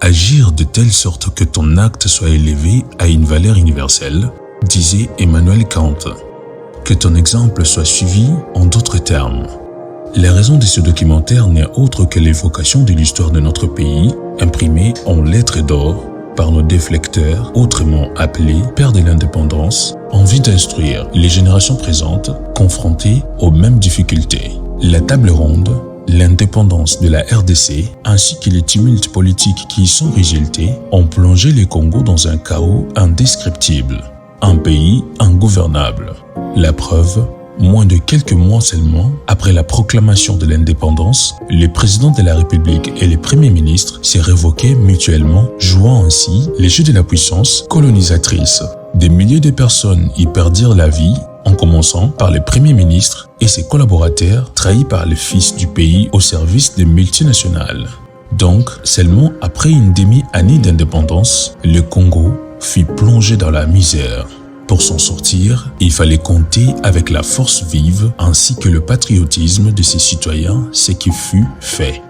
Agir de telle sorte que ton acte soit élevé à une valeur universelle, disait Emmanuel Kant. Que ton exemple soit suivi en d'autres termes. La raison de ce documentaire n'est autre que l'évocation de l'histoire de notre pays, imprimée en lettres d'or par nos déflecteurs, autrement appelés pères de l'indépendance, en vue d'instruire les générations présentes confrontées aux mêmes difficultés. La table ronde, l'indépendance de la RDC ainsi que les tumultes politiques qui y sont résultés ont plongé le Congo dans un chaos indescriptible, un pays ingouvernable. La preuve, moins de quelques mois seulement après la proclamation de l'indépendance, le président de la République et le premier ministre s'est révoqué mutuellement, jouant ainsi les jeux de la puissance colonisatrice. Des milliers de personnes y perdirent la vie, en commençant par le Premier ministre et ses collaborateurs trahis par le fils du pays au service des multinationales. Donc, seulement après une demi-année d'indépendance, le Congo fut plongé dans la misère. Pour s'en sortir, il fallait compter avec la force vive ainsi que le patriotisme de ses citoyens, ce qui fut fait.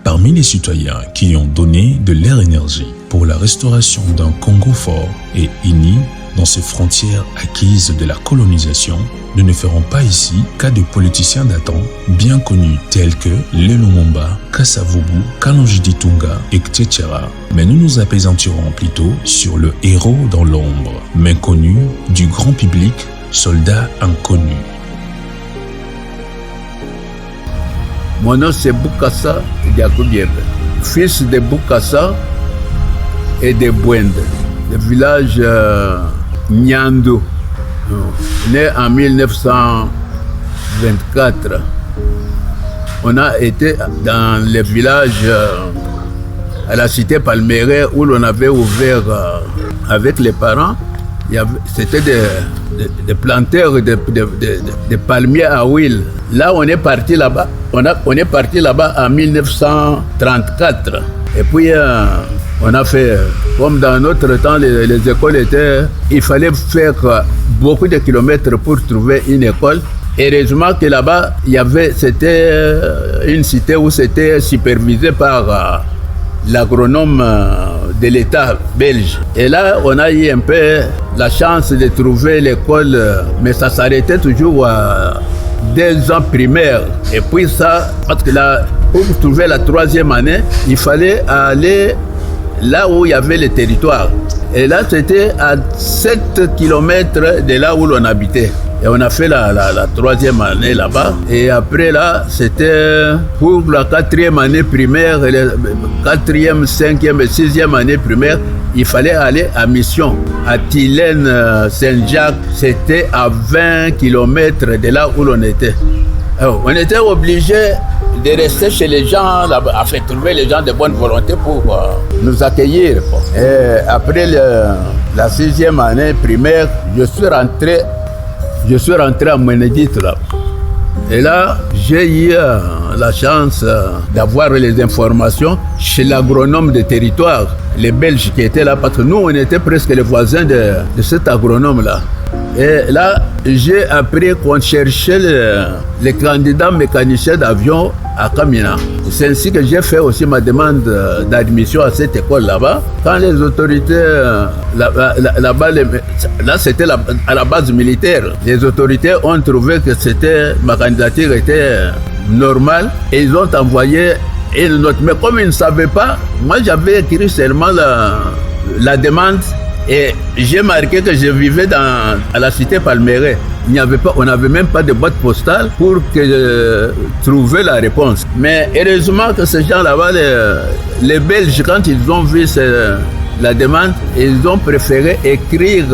Parmi les citoyens qui ont donné de leur énergie pour la restauration d'un Congo fort et uni dans ses frontières acquises de la colonisation, nous ne ferons pas ici cas de politiciens datant bien connus tels que Lé Lumumba, Kasavubu, Kalonji Ditunga, etc. Mais nous nous apaisantirons plutôt sur le héros dans l'ombre, méconnu du grand public, soldat inconnu. Mon nom c'est Bukassa Diakobiebe, fils de Bukassa et de Bwende, le village Nyando, né en 1924. On a été dans le village à la cité Palmeraie où l'on avait ouvert avec les parents. C'était des planteurs de palmiers à huile. Là, on est parti là-bas. On est parti là-bas en 1934. Et puis, on a fait, comme dans notre temps, les écoles étaient... Il fallait faire beaucoup de kilomètres pour trouver une école. Heureusement que là-bas, c'était une cité où c'était supervisé par l'agronome de l'État belge. Et là, on a eu un peu la chance de trouver l'école, mais ça s'arrêtait toujours à 2 ans primaires. Et puis ça, parce que là, pour trouver la 3e année, il fallait aller là où il y avait le territoire. Et là, c'était à 7 km de là où l'on habitait. Et on a fait la 3e année là-bas. Et après là, c'était pour la 4e année primaire, et la 4e, 5e et 6e année primaire, il fallait aller à Mission, à Tilène, Saint-Jacques. C'était à 20 km de là où l'on était. Alors, on était obligé de rester chez les gens là-bas, enfin trouver les gens de bonne volonté pour nous accueillir. Et après la 6e année primaire, je suis rentré à Ménédite là. Et là, j'ai eu la chance d'avoir les informations chez l'agronome de territoire, les Belges qui étaient là, parce que nous, on était presque les voisins de cet agronome-là. Et là, j'ai appris qu'on cherchait les candidats mécaniciens d'avion à Kamina. C'est ainsi que j'ai fait aussi ma demande d'admission à cette école là-bas. Quand les autorités, là-bas, là c'était à la base militaire, les autorités ont trouvé que ma candidature était normale et ils ont envoyé une note. Mais comme ils ne savaient pas, moi j'avais écrit seulement la demande. Et j'ai marqué que je vivais à la cité Palmeraie. on n'avait même pas de boîte postale pour trouver la réponse. Mais heureusement que ces gens là-bas, les Belges, quand ils ont vu la demande, ils ont préféré écrire,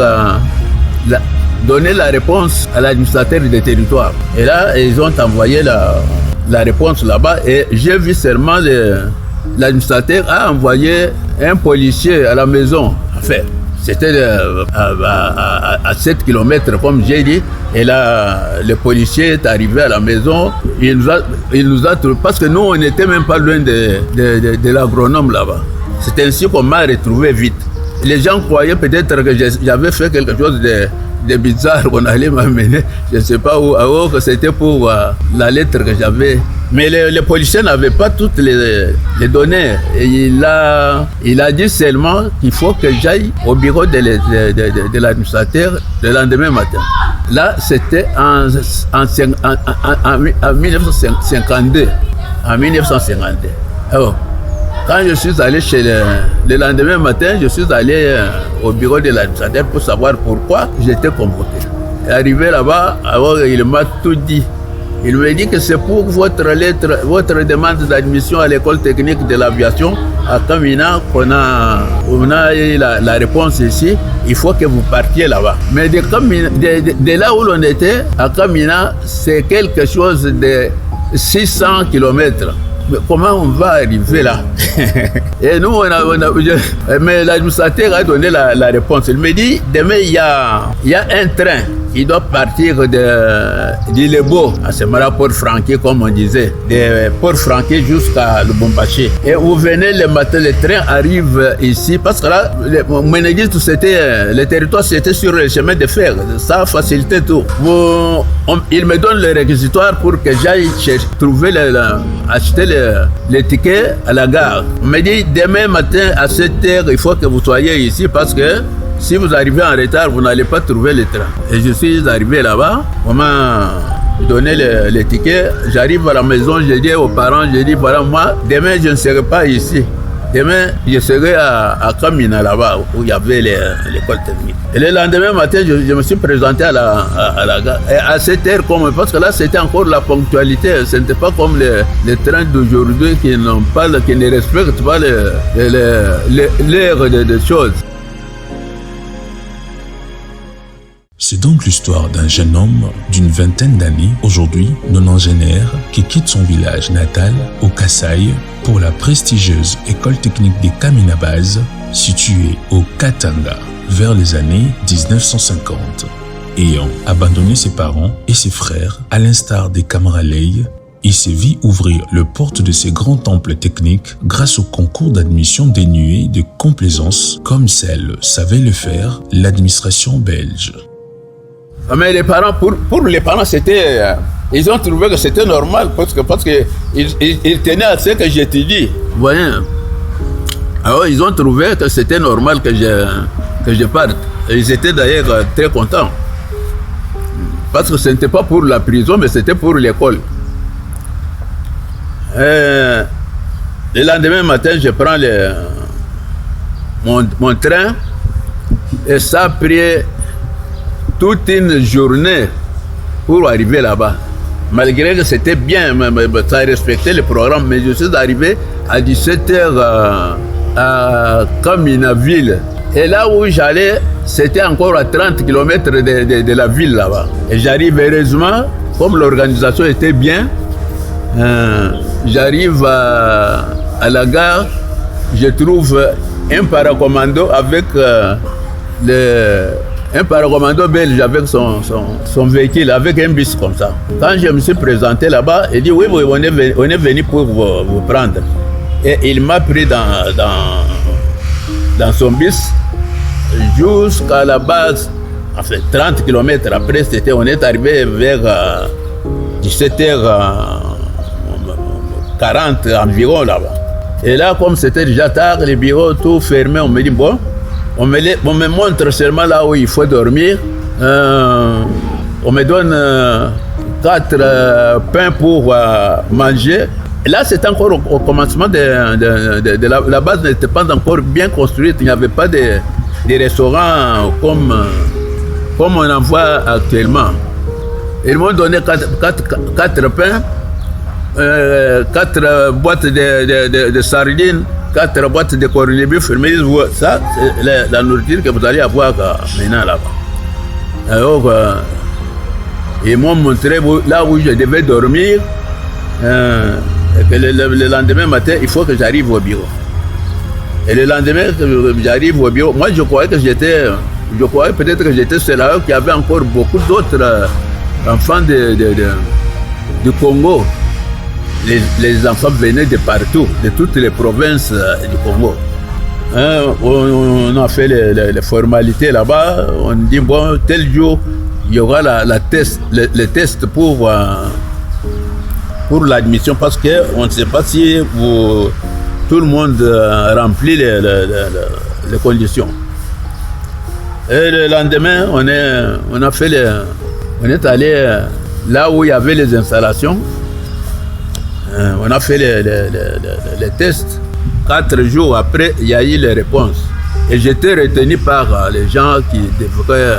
donner la réponse à l'administrateur des territoires. Et là, ils ont envoyé la réponse là-bas et j'ai vu seulement l'administrateur a envoyé un policier à la maison. Enfin, c'était à 7 km comme j'ai dit. Et là, le policier est arrivé à la maison. Il nous a trouvé, parce que nous, on n'était même pas loin de l'agronome là-bas. C'est ainsi qu'on m'a retrouvé vite. Les gens croyaient peut-être que j'avais fait quelque chose de bizarre qu'on allait m'amener. Je ne sais pas où, que c'était pour la lettre que j'avais. Mais le policier n'avait pas toutes les données. Et il a dit seulement qu'il faut que j'aille au bureau de l'administrateur le lendemain matin. Là, c'était en 1952. En 1952. Alors, quand je suis allé le lendemain matin, je suis allé au bureau de l'administrateur pour savoir pourquoi j'étais convoqué. Et arrivé là-bas, alors il m'a tout dit. Il m'a dit que c'est pour votre demande d'admission à l'école technique de l'aviation à Kamina qu'on a eu la réponse ici. Il faut que vous partiez là-bas. Mais de là où l'on était, à Kamina, c'est quelque chose de 600 km. Mais comment on va arriver là? Et nous, mais l'administrateur a donné la réponse. Il me dit, demain, il y a un train. Il doit partir d'Ilebo, à ce moment-là, Port-Franquet, comme on disait, de Port-Franquet jusqu'à Lubumbashi. Et vous venez le matin, le train arrive ici, parce que là, le territoire, c'était sur le chemin de fer. Ça facilitait tout. Il me donne le réquisitoire pour que j'aille acheter les tickets à la gare. On me dit, demain matin, à 7h, il faut que vous soyez ici, parce que si vous arrivez en retard, vous n'allez pas trouver le train. Et je suis arrivé là-bas, on m'a donné les tickets. J'arrive à la maison, je dis aux parents, voilà, moi, demain, je ne serai pas ici. Demain, je serai à Kamina, là-bas, où il y avait l'école technique. Et le lendemain matin, je me suis présenté à la gare. Et à 7h, parce que là, c'était encore la ponctualité. Ce n'était pas comme les trains d'aujourd'hui qui ne respectent pas l'heure des choses. C'est donc l'histoire d'un jeune homme d'une vingtaine d'années, aujourd'hui nonagénaire, qui quitte son village natal au Kasaï pour la prestigieuse école technique des Kamina Base, située au Katanga, vers les années 1950. Ayant abandonné ses parents et ses frères, à l'instar des Camaralei, il s'est vu ouvrir le porte de ces grands temples techniques grâce au concours d'admission dénué de complaisance, comme celle savait le faire l'administration belge. Mais les parents, pour les parents, ils ont trouvé que c'était normal parce que ils tenaient à ce que j'étudie. Vous voyez. Alors ils ont trouvé que c'était normal que je parte. Et ils étaient d'ailleurs très contents. Parce que ce n'était pas pour la prison, mais c'était pour l'école. Le lendemain matin, je prends mon train et ça a pris toute une journée pour arriver là-bas. Malgré que c'était bien, ça respectait le programme, mais je suis arrivé à 17h à Kaminaville. Et là où j'allais, c'était encore à 30 km de la ville là-bas. Et j'arrive heureusement, comme l'organisation était bien, j'arrive à la gare, je trouve un paracommando avec un paracommando belge avec son véhicule, avec un bus comme ça. Quand je me suis présenté là-bas, il dit oui, on est venu pour vous prendre. Et il m'a pris dans son bus jusqu'à la base, enfin 30 km après, on est arrivé vers 17h40 environ là-bas. Et là, comme c'était déjà tard, les bureaux tout fermés, on me dit bon, on me montre seulement là où il faut dormir. On me donne 4 pains pour manger. Et là, c'était encore au commencement de la base n'était pas encore bien construite. Il n'y avait pas de restaurants comme on en voit actuellement. Ils m'ont donné 4 pains, 4 boîtes de sardines, 4 boîtes de corned-beef. Ils me disent, ça, c'est la nourriture que vous allez avoir maintenant là-bas. Alors, ils m'ont montré là où je devais dormir. Et que le lendemain matin, il faut que j'arrive au bureau. Et le lendemain que j'arrive au bureau, moi je croyais peut-être que j'étais seul, alors qu'il y avait encore beaucoup d'autres enfants du Congo. Les enfants venaient de partout, de toutes les provinces du Congo. On a fait les formalités là-bas. On dit, bon, tel jour, il y aura le test pour l'admission, parce qu'on ne sait pas si tout le monde remplit les conditions. Et le lendemain, on est allé là où il y avait les installations. On a fait les tests. 4 jours après, il y a eu les réponses. Et j'étais retenu par les gens qui devraient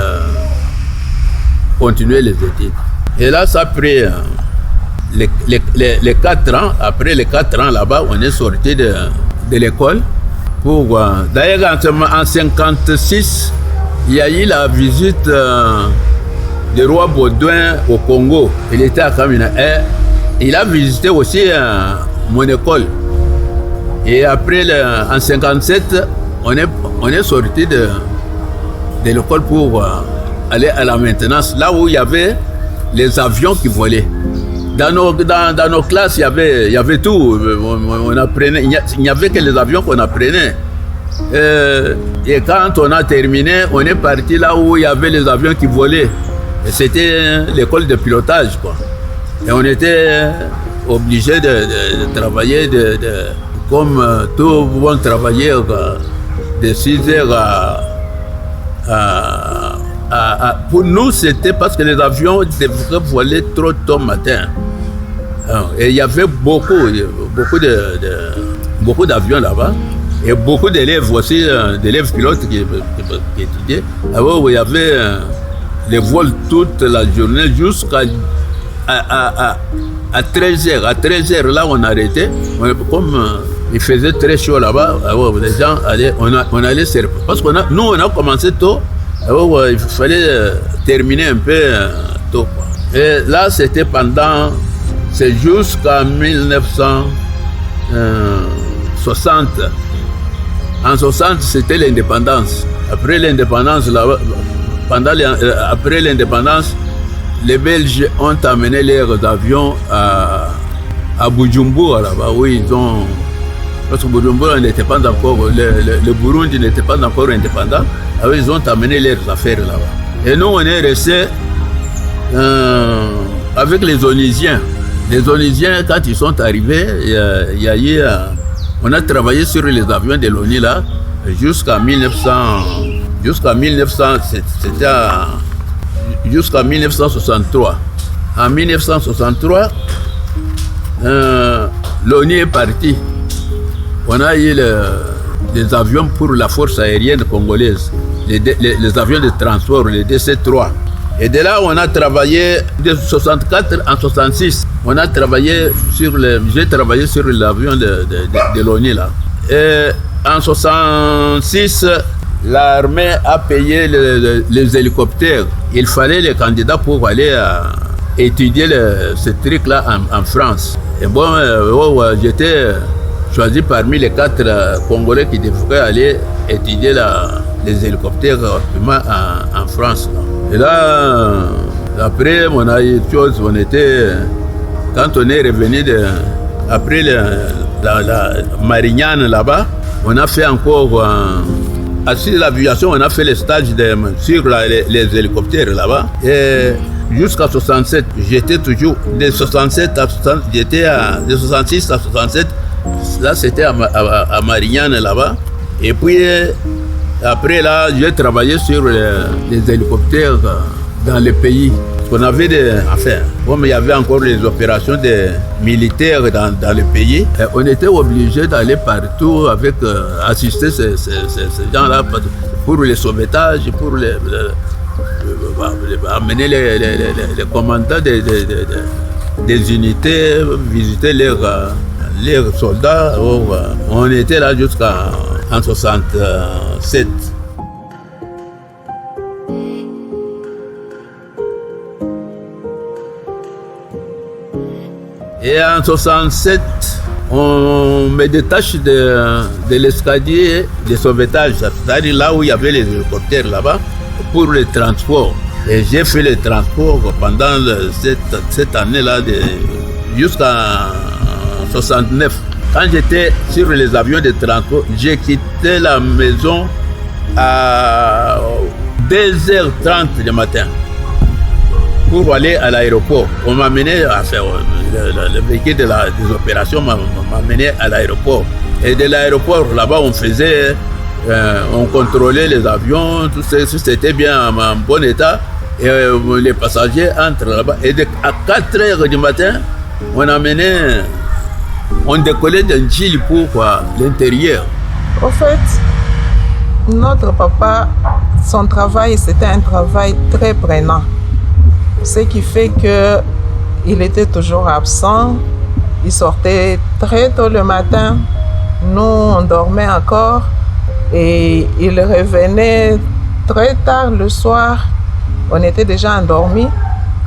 continuer les études. Et là, ça a pris les 4 ans. Après les 4 ans là-bas, on est sorti de l'école. D'ailleurs, en 1956, il y a eu la visite du roi Baudouin au Congo. Il était à Kamina. Et il a visité aussi mon école. Et après, en 1957, on est sorti de l'école pour aller à la maintenance, là où il y avait les avions qui volaient. Dans nos classes, il y avait tout. On apprenait, il n'y avait que les avions qu'on apprenait. Et quand on a terminé, on est parti là où il y avait les avions qui volaient. Et c'était l'école de pilotage, quoi. Et on était obligé de travailler comme tout bon travailleur de 6 heures pour nous, c'était parce que les avions devaient voler trop tôt matin. Et il y avait beaucoup d'avions là-bas. Et beaucoup d'élèves aussi, d'élèves pilotes qui étudiaient. Alors, il y avait les vols toute la journée jusqu'à 13h. À 13h, là, on arrêtait. Comme il faisait très chaud là-bas, alors les gens allaient, on allait se reposer. Parce que nous, on a commencé tôt. Alors, il fallait terminer un peu tôt, quoi. Et là, c'était c'est jusqu'à 1960. En 60, c'était l'indépendance. Après l'indépendance, après l'indépendance, les Belges ont amené leurs avions à Bujumbura, là-bas, où ils ont... Parce que Bujumbura n'était pas encore... Le Burundi n'était pas encore indépendant. Alors ils ont amené leurs affaires là-bas. Et nous, on est restés avec les Onisiens. Les Onisiens, quand ils sont arrivés, il y a eu... on a travaillé sur les avions de l'ONU là jusqu'à 1963. En 1963, l'ONU est partie. On a eu des avions pour la force aérienne congolaise, les avions de transport, les DC-3. Et de là, on a travaillé de 64 en 66. On a travaillé j'ai travaillé sur l'avion de l'ONU là. Et en 66, l'armée a payé les hélicoptères. Il fallait les candidats pour aller étudier ce truc-là en France. Et bon, j'étais choisi parmi les 4 Congolais qui devraient aller étudier les hélicoptères en France. Et là, après, on a eu chose, quand on est revenu après la Marignane là-bas, on a fait encore, sur l'aviation, on a fait les stages sur les hélicoptères là-bas. Et jusqu'à 67, j'étais toujours, de 67 à 60, de 66 à 67, là c'était à Marignane là-bas. Et puis, après là, j'ai travaillé sur les hélicoptères dans le pays. On avait comme il y avait encore les opérations des militaires dans le pays, on était obligé d'aller partout assister ces gens-là pour les sauvetages, amener les commandants des unités, visiter leurs soldats. On était là jusqu'en 67. Et en 67, on me détache de l'escalier de sauvetage, c'est-à-dire là où il y avait les hélicoptères là-bas, pour le transport. Et j'ai fait le transport pendant cette année-là jusqu'à 69. Quand j'étais sur les avions de transport, j'ai quitté la maison à 2h30 du matin pour aller à l'aéroport. On m'a mené à faire le véhicule des opérations m'a mené à l'aéroport. Et de l'aéroport, là-bas, on contrôlait les avions, tout c'était bien en bon état. Et les passagers entrent là-bas. Et à 4h du matin, on décollait d'un Chili pour l'intérieur. Au fait, notre papa, son travail, c'était un travail très prenant. Ce qui fait qu'il était toujours absent. Il sortait très tôt le matin. Nous, on dormait encore. Et il revenait très tard le soir. On était déjà endormis.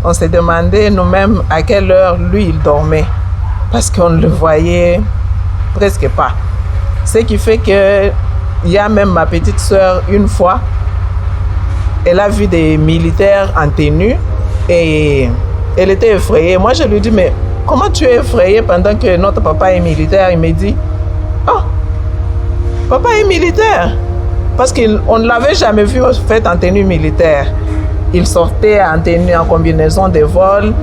On se demandait nous-mêmes à quelle heure lui, il dormait. Parce qu'on ne le voyait presque pas. Ce qui fait qu'il y a même ma petite sœur, une fois, elle a vu des militaires en tenue. Et elle était effrayée. Moi, je lui dis, mais comment tu es effrayée pendant que notre papa est militaire? Il me dit, oh, papa est militaire. Parce qu'on ne l'avait jamais vu fait en tenue militaire. Il sortait en tenue, en combinaison de vol.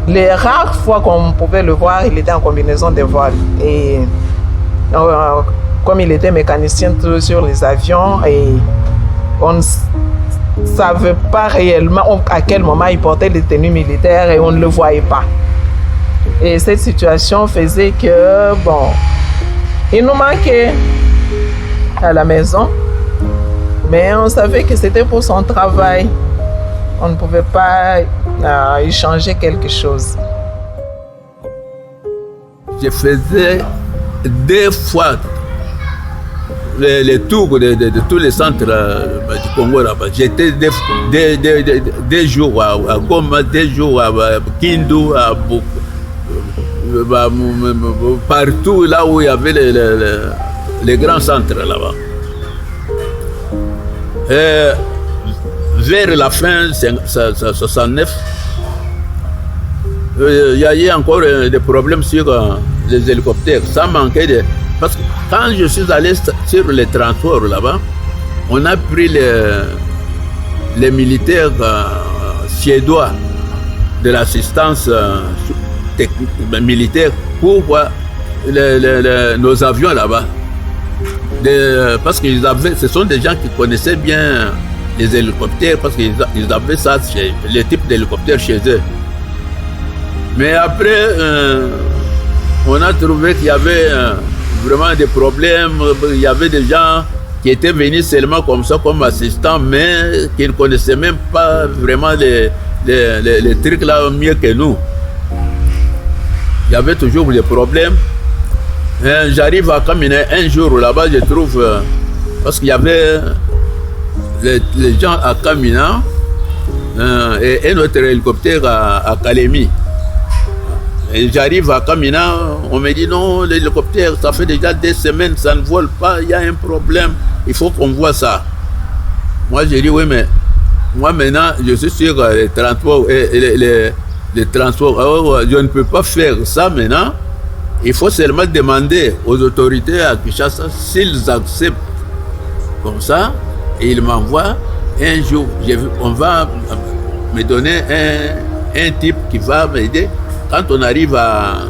Les rares fois qu'on pouvait le voir, il était en combinaison de vol. Et comme il était mécanicien sur les avions, et on ne savait pas réellement à quel moment il portait les tenues militaires et on ne le voyait pas. Et cette situation faisait que, bon, il nous manquait à la maison, mais on savait que c'était pour son travail. On ne pouvait pas y changer quelque chose. Je faisais 2 fois les tours de tous les centres du Congo là-bas. J'étais des jours à Goma, des jours à Kindu, partout là où il y avait les grands centres là-bas. Et vers la fin 69, il y a eu encore des problèmes sur les hélicoptères. Ça manquait parce que quand je suis allé sur les transports là-bas, on a pris les militaires suédois de l'assistance militaire pour voir nos avions là-bas. Parce que ce sont des gens qui connaissaient bien les hélicoptères, parce qu'ils avaient ça, les types d'hélicoptères chez eux. Mais après, on a trouvé qu'il y avait vraiment des problèmes. Il y avait des gens qui étaient venus seulement comme ça, comme assistants, mais qui ne connaissaient même pas vraiment les trucs là mieux que nous. Il y avait toujours des problèmes. J'arrive à caminer un jour là-bas, je trouve, parce qu'il y avait les gens à Kamina et un autre hélicoptère à Kalemi. Et j'arrive à Kamina, on me dit non, l'hélicoptère, ça fait déjà 2 semaines, ça ne vole pas, il y a un problème, il faut qu'on voit ça. Moi, j'ai dit oui, mais moi maintenant, je suis sur les transports, les transports. Alors, je ne peux pas faire ça maintenant. Il faut seulement demander aux autorités à Kinshasa s'ils acceptent comme ça, et ils m'envoient un jour. On va me donner un type qui va m'aider. Quand on arrive à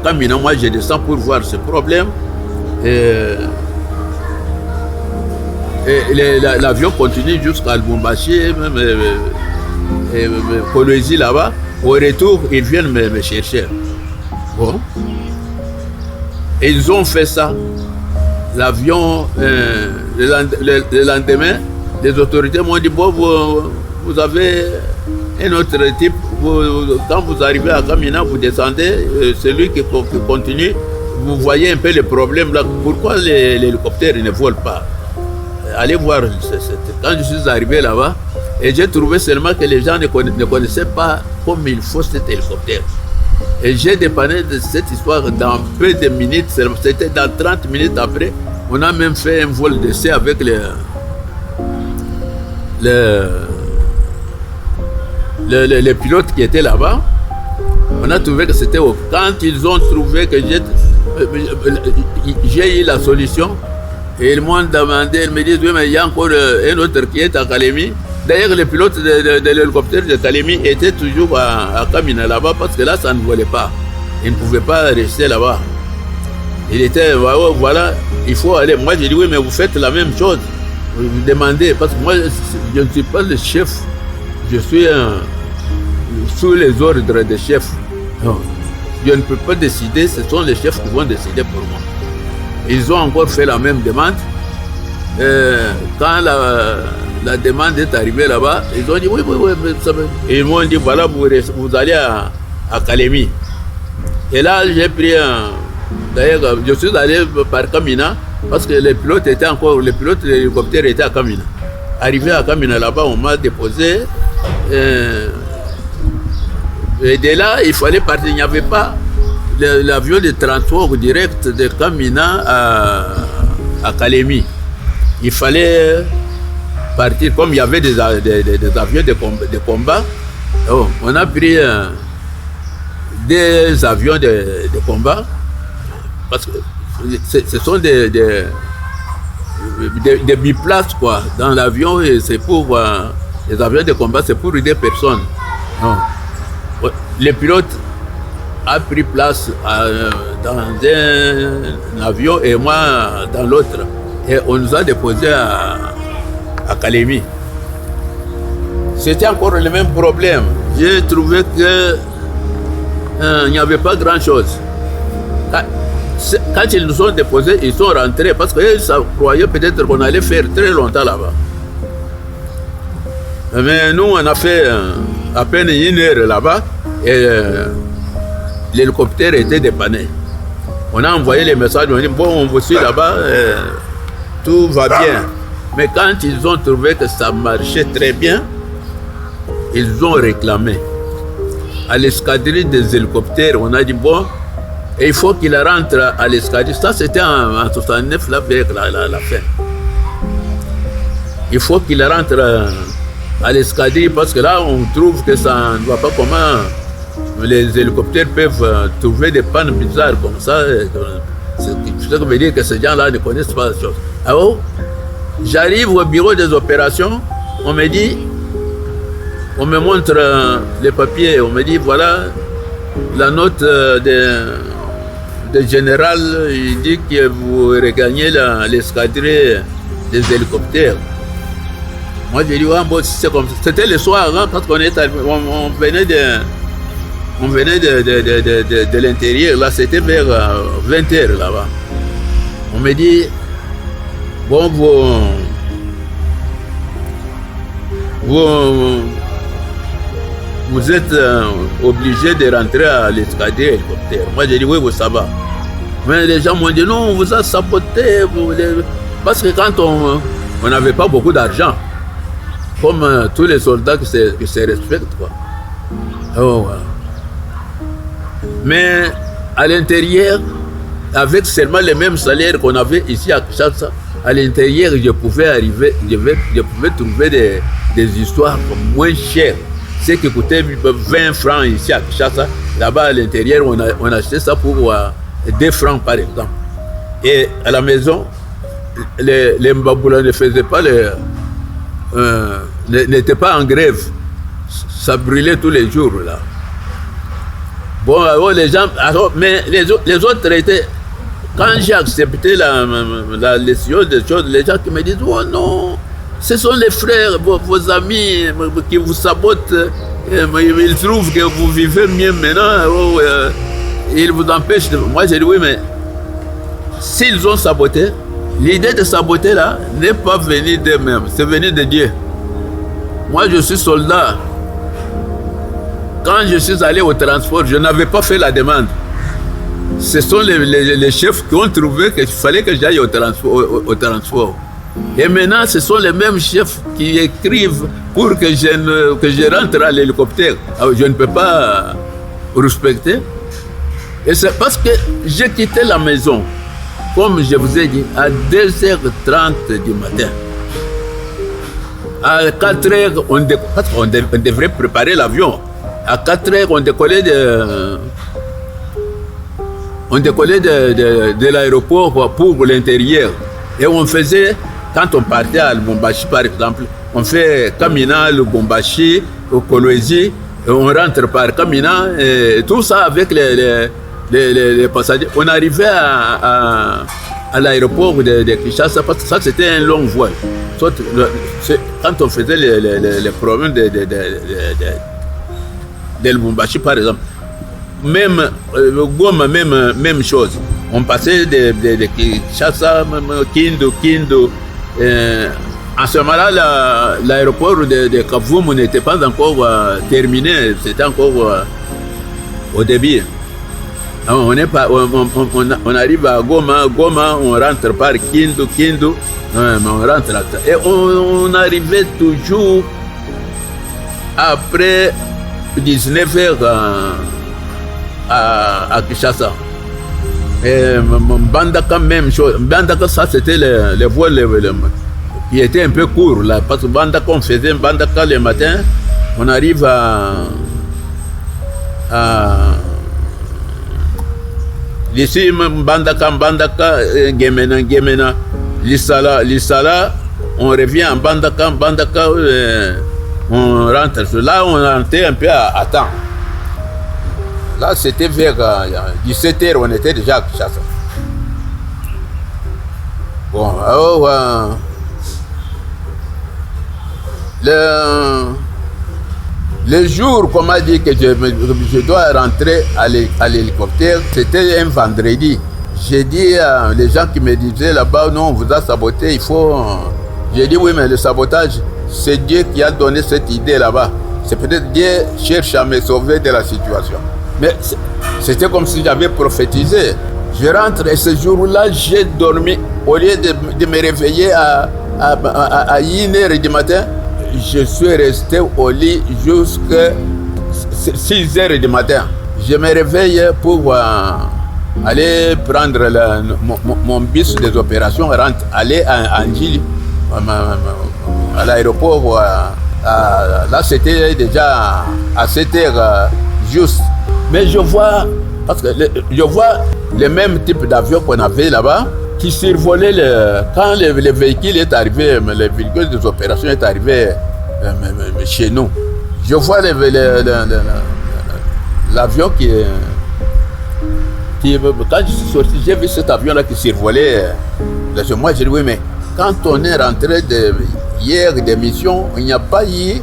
Kamina, moi je descends pour voir ce problème. Et l'avion continue jusqu'à Lubumbashi, et Kolwezi là-bas. Au retour, ils viennent me chercher. Bon. Et ils ont fait ça. L'avion, le lendemain, les autorités m'ont dit, bon, vous avez un autre type. Quand vous arrivez à Kamina, vous descendez, celui qui continue, vous voyez un peu le problème là. Pourquoi l'hélicoptère ne vole pas? Allez voir. Quand je suis arrivé là-bas, et j'ai trouvé seulement que les gens ne connaissaient pas comme il faut cet hélicoptère. Et j'ai dépanné de cette histoire dans peu de minutes, c'était dans 30 minutes après. On a même fait un vol d'essai avec les pilotes qui étaient là-bas. On a trouvé que c'était quand ils ont trouvé que j'ai eu la solution, et ils m'ont demandé, ils me disent oui, mais il y a encore un autre qui est à Kalemi. D'ailleurs, le pilote de l'hélicoptère de Kalemi était toujours à Kamina là-bas parce que là, ça ne volait pas. Il ne pouvait pas rester là-bas. Il était, voilà, il faut aller. Moi, j'ai dit oui, mais vous faites la même chose. Vous demandez, parce que moi, je ne suis pas le chef. Je suis sous les ordres des chefs. Non. Je ne peux pas décider, ce sont les chefs qui vont décider pour moi. Ils ont encore fait la même demande. Quand la demande est arrivée là-bas, ils ont dit oui, et ils m'ont dit voilà, vous allez à Kalemi. Et là, j'ai pris d'ailleurs, je suis allé par Kamina parce que le pilote de l'hélicoptère était à Kamina. Arrivé à Kamina là-bas, on m'a déposé. Et de là, il fallait partir. Il n'y avait pas l'avion de transport direct de Kamina à Kalemi. Il fallait partir, comme il y avait des avions de combat. On a pris des avions de combat, parce que ce sont des biplaces quoi, dans l'avion, et c'est pour les avions de combat, c'est pour aider personne. Non. Le pilote a pris place dans un avion et moi dans l'autre. Et on nous a déposé à Kalemi. C'était encore le même problème. J'ai trouvé qu'il n'y avait pas grand-chose. Quand ils nous ont déposés, ils sont rentrés parce qu'ils croyaient peut-être qu'on allait faire très longtemps là-bas. Mais nous, on a fait à peine 1 heure là-bas et l'hélicoptère était dépanné. On a envoyé les messages, on a dit bon, on vous suit là-bas, tout va bien. Mais quand ils ont trouvé que ça marchait très bien, ils ont réclamé. À l'escadrille des hélicoptères, on a dit bon, et il faut qu'il rentre à l'escadrille. Ça, c'était en 69, là, vers la fin. Il faut qu'il rentre à l'escadrille parce que là, on trouve que ça ne va pas comment les hélicoptères peuvent trouver des pannes bizarres comme ça. Ça veut dire que ces gens-là ne connaissent pas la chose. Alors, j'arrive au bureau des opérations, on me dit, on me montre les papiers, on me dit voilà, la note de général, il dit que vous regagnez l'escadrille des hélicoptères. Moi j'ai dit ouais, bon, c'est comme ça. C'était le soir, hein, parce qu'on venait de l'intérieur, là c'était vers 20h là-bas. On me dit bon, vous êtes obligé de rentrer à l'escadrille hélicoptère. Moi j'ai dit oui, ça va. Mais les gens m'ont dit non, on vous a saboté. Parce que quand on n'avait pas beaucoup d'argent, comme tous les soldats qui se respectent, quoi. Oh, voilà. Mais à l'intérieur, avec seulement les mêmes salaires qu'on avait ici à Kinshasa, à l'intérieur, je pouvais trouver des histoires moins chères. Ce qui coûtait 20 francs ici à Kinshasa, là-bas à l'intérieur, on achetait ça pour 2 francs par exemple. Et à la maison, les Mbaboula ne faisaient pas n'étaient pas en grève. Ça brûlait tous les jours là. Bon, alors les gens, mais les autres étaient. Quand j'ai accepté la leçon des choses, les gens qui me disent oh non, ce sont les frères, vos amis qui vous sabotent. Ils trouvent que vous vivez mieux maintenant. Ils vous empêchent de. Moi j'ai dit oui, mais s'ils ont saboté, l'idée de saboter là n'est pas venue d'eux-mêmes, c'est venu de Dieu. Moi, je suis soldat. Quand je suis allé au transport, je n'avais pas fait la demande. Ce sont les chefs qui ont trouvé qu'il fallait que j'aille au transport. Et maintenant, ce sont les mêmes chefs qui écrivent pour que je rentre à l'hélicoptère. Alors, je ne peux pas respecter. Et c'est parce que j'ai quitté la maison, comme je vous ai dit, à 2h30 du matin. À 4h, on devrait préparer l'avion. À 4h, on décollait de l'aéroport pour l'intérieur. Et on faisait, quand on partait à Lubumbashi par exemple, on fait Kamina, Lubumbashi, Kolwezi, on rentre par Kamina, et tout ça avec les passagers. On arrivait à l'aéroport de Kinshasa, parce que ça c'était un long vol. Quand on faisait les problèmes de Lubumbashi par exemple, même Goma, même chose. On passait de Kinshasa, Kindu. En ce moment-là, l'aéroport de Kavumu n'était pas encore terminé, c'était encore au début. On arrive à Goma, on rentre par Kindu, on rentre là. Et on arrivait toujours après 19h à Kinshasa. Et Mbandaka, même chose. Mbandaka, ça c'était les vols qui étaient un peu courts là, parce que Mbandaka, on faisait Mbandaka le matin, on arrive d'ici Mbandaka, Gemena, Lissala, on revient en Mbandaka, on rentre. Là, on rentrait un peu à temps. Là, c'était vers 17h, on était déjà à Kinshasa. Bon, alors, le jour qu'on m'a dit que je dois rentrer à l'hélicoptère, c'était un vendredi. J'ai dit à les gens qui me disaient là-bas, non, on vous a saboté, il faut... J'ai dit, oui, mais le sabotage, c'est Dieu qui a donné cette idée là-bas. C'est peut-être Dieu cherche à me sauver de la situation. Mais c'était comme si j'avais prophétisé. Je rentre et ce jour-là, j'ai dormi. Au lieu de me réveiller à 1h du matin, je suis resté au lit jusqu'à 6h du matin. Je me réveille pour aller prendre mon bus des opérations, aller à Anjili, à l'aéroport. Là, c'était déjà à 7h juste. Mais je vois le même type d'avion qu'on avait là-bas qui survolait quand le véhicule est arrivé, le véhicule des opérations est arrivé chez nous. Je vois l'avion qui quand je suis sorti, j'ai vu cet avion-là qui survolait. Moi, j'ai dit oui, mais quand on est rentré hier des missions, il n'y a pas eu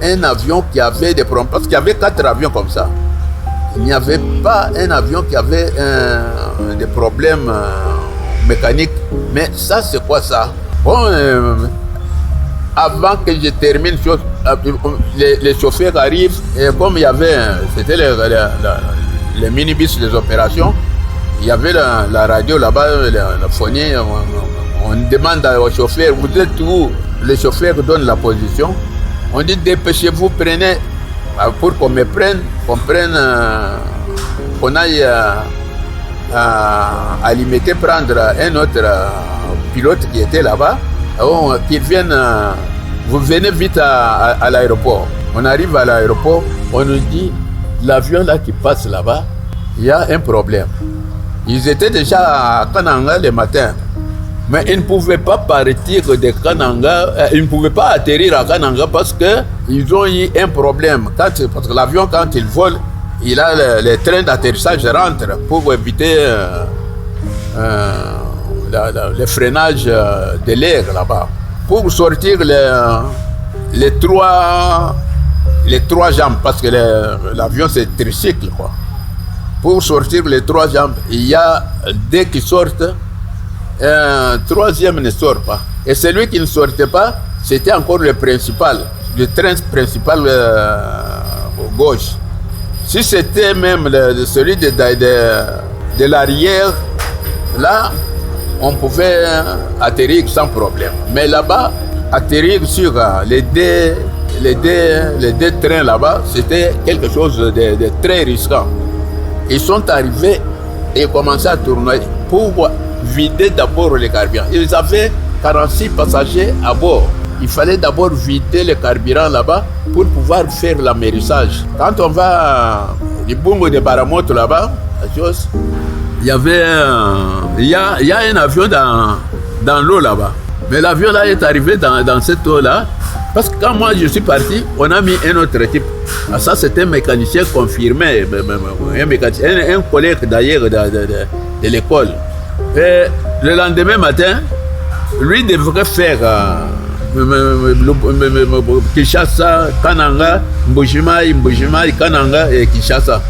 un avion qui avait des problèmes, parce qu'il y avait 4 avions comme ça. Il n'y avait pas un avion qui avait des problèmes mécaniques. Mais ça, c'est quoi ça? Bon, avant que je termine, les chauffeurs arrivent, et comme il y avait, c'était les minibus des opérations, il y avait la radio là-bas, la phonie, on demande aux chauffeurs, vous êtes où? Les chauffeurs donnent la position. On dit, dépêchez-vous, prenez, pour qu'on me prenne, qu'on aille à limiter, prendre un autre pilote qui était là-bas, qu'il vienne, vous venez vite à l'aéroport. On arrive à l'aéroport, on nous dit, l'avion là qui passe là-bas, il y a un problème. Ils étaient déjà à Kananga le matin, mais ils ne pouvaient pas partir de Kananga, ils ne pouvaient pas atterrir à Kananga parce qu'ils ont eu un problème. Parce que l'avion, quand il vole, il a les trains d'atterrissage rentrent pour éviter le freinage de l'air là-bas. Pour sortir les trois jambes, parce que l'avion c'est tricycle, quoi. Pour sortir les 3 jambes, il y a deux qui sortent, un troisième ne sort pas. Et celui qui ne sortait pas, c'était encore le principal. le train principal gauche. Si c'était même celui de l'arrière, là, on pouvait atterrir sans problème. Mais là-bas, atterrir sur les deux trains là-bas, c'était quelque chose de très risquant. Ils sont arrivés et commençaient à tourner pour vider d'abord les carburants. Ils avaient 46 passagers à bord. Il fallait d'abord vider le carburant là-bas pour pouvoir faire l'amérissage. Quand on va du Bungo de Baramoto là-bas, il y avait il y a un avion dans l'eau là-bas. Mais l'avion là est arrivé dans cette eau-là. Parce que quand moi je suis parti, on a mis un autre type. Ah, ça c'était un mécanicien confirmé, un collègue d'ailleurs de l'école. Et le lendemain matin, lui devrait faire Kinshasa, Kananga, Mbujimai, Kananga et Kinshasa.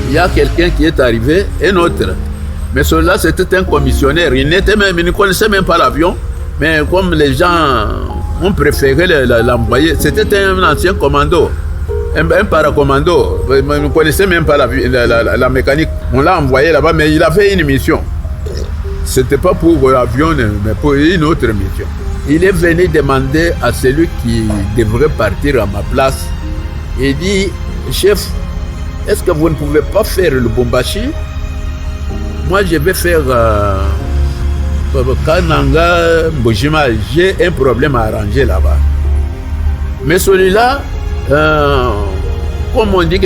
Il y a quelqu'un qui est arrivé, un autre. Mais celui-là, c'était un commissionnaire. Il ne connaissait même pas l'avion. Mais comme les gens ont préféré l'envoyer, c'était un ancien commando, un paracommando. Il ne connaissait même pas la mécanique. On l'a envoyé là-bas, mais il avait une mission. Ce n'était pas pour l'avion, mais pour une autre mission. Il est venu demander à celui qui devrait partir à ma place. Il dit, chef, est-ce que vous ne pouvez pas faire le Bombashi? Moi, je vais faire Kananga, Mbujima. J'ai un problème à arranger là-bas. Mais celui-là, comme on dit,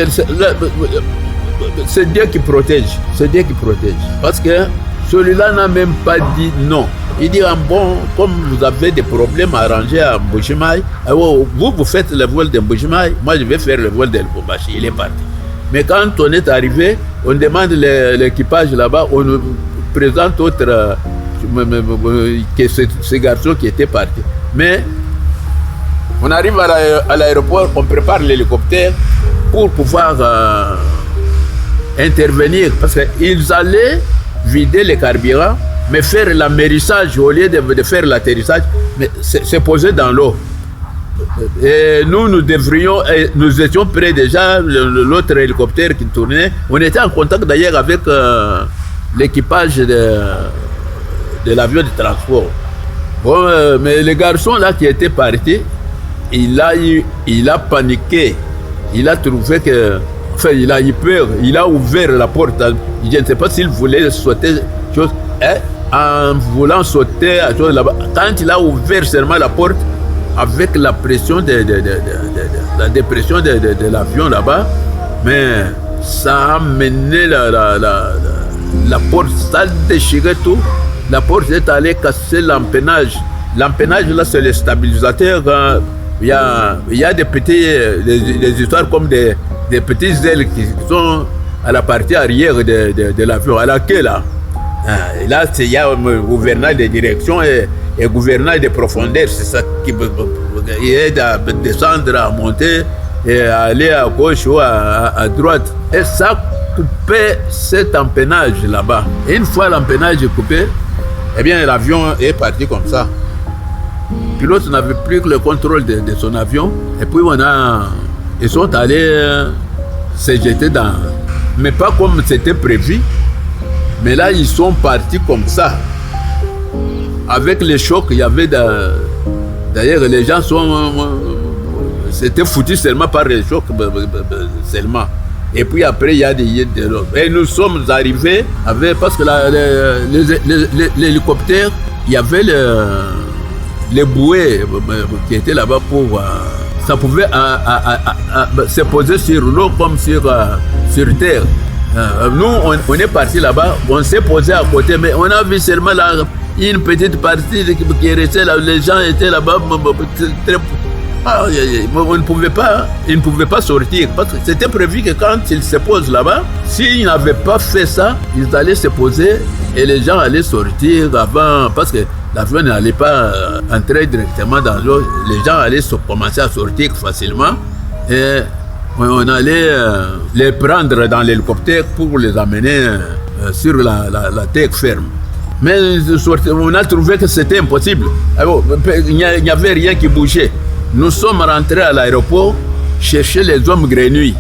c'est Dieu qui protège. C'est Dieu qui protège. Parce que celui-là n'a même pas dit non. Il dit, bon, comme vous avez des problèmes à arranger à Mbujimai, vous faites le vol de Mbujimai, moi je vais faire le vol de Lubumbashi. Il est parti. Mais quand on est arrivé, on demande l'équipage là-bas, on nous présente ces garçons qui étaient partis. Mais on arrive à l'aéroport, on prépare l'hélicoptère pour pouvoir intervenir. Parce qu'ils allaient vider les carburants, mais faire l'amérissage au lieu de faire l'atterrissage, mais c'est posé dans l'eau. Et nous étions prêts déjà, l'autre hélicoptère qui tournait. On était en contact d'ailleurs avec l'équipage de l'avion de transport. Bon, mais le garçon là qui était parti, il a paniqué. Il a trouvé que, enfin, il a eu peur. Il a ouvert la porte. Je ne sais pas s'il voulait sauter chose. En voulant sauter à chose là-bas, quand il a ouvert seulement la porte, avec la pression la dépression de l'avion là-bas, mais ça a mené la porte, ça a déchiré tout. La porte est allée casser l'empennage. L'empennage là, c'est le stabilisateur. Il y a des histoires comme des petites ailes qui sont à la partie arrière de l'avion, à la queue là. Et là, il y a un gouvernail de direction et gouvernail de profondeur. C'est ça qui aide à descendre, à monter et à aller à gauche ou à droite. Et ça coupait cet empennage là-bas. Et une fois l'empennage coupé, eh bien l'avion est parti comme ça. Le pilote n'avait plus que le contrôle de son avion. Et puis ils sont allés se jeter dans... Mais pas comme c'était prévu. Mais là, ils sont partis comme ça. Avec les chocs, il y avait... D'ailleurs, les gens c'était foutu seulement par les chocs, seulement. Et puis après, il y a des... Et nous sommes arrivés avec... Parce que l'hélicoptère, il y avait les bouées qui étaient là-bas pour... ça pouvait se poser sur l'eau comme sur terre. Nous, on est parti là-bas, on s'est posé à côté, mais on a vu seulement une petite partie qui est restée là. Les gens étaient là-bas, ils ne pouvaient pas sortir. Parce que c'était prévu que quand ils se posent là-bas, s'ils n'avaient pas fait ça, ils allaient se poser et les gens allaient sortir avant, parce que l'avion n'allait pas entrer directement dans l'eau. Les gens allaient commencer à sortir facilement. Et on allait les prendre dans l'hélicoptère pour les amener sur la terre ferme. Mais on a trouvé que c'était impossible. Alors, il n'y avait rien qui bougeait. Nous sommes rentrés à l'aéroport chercher les hommes grenouilles.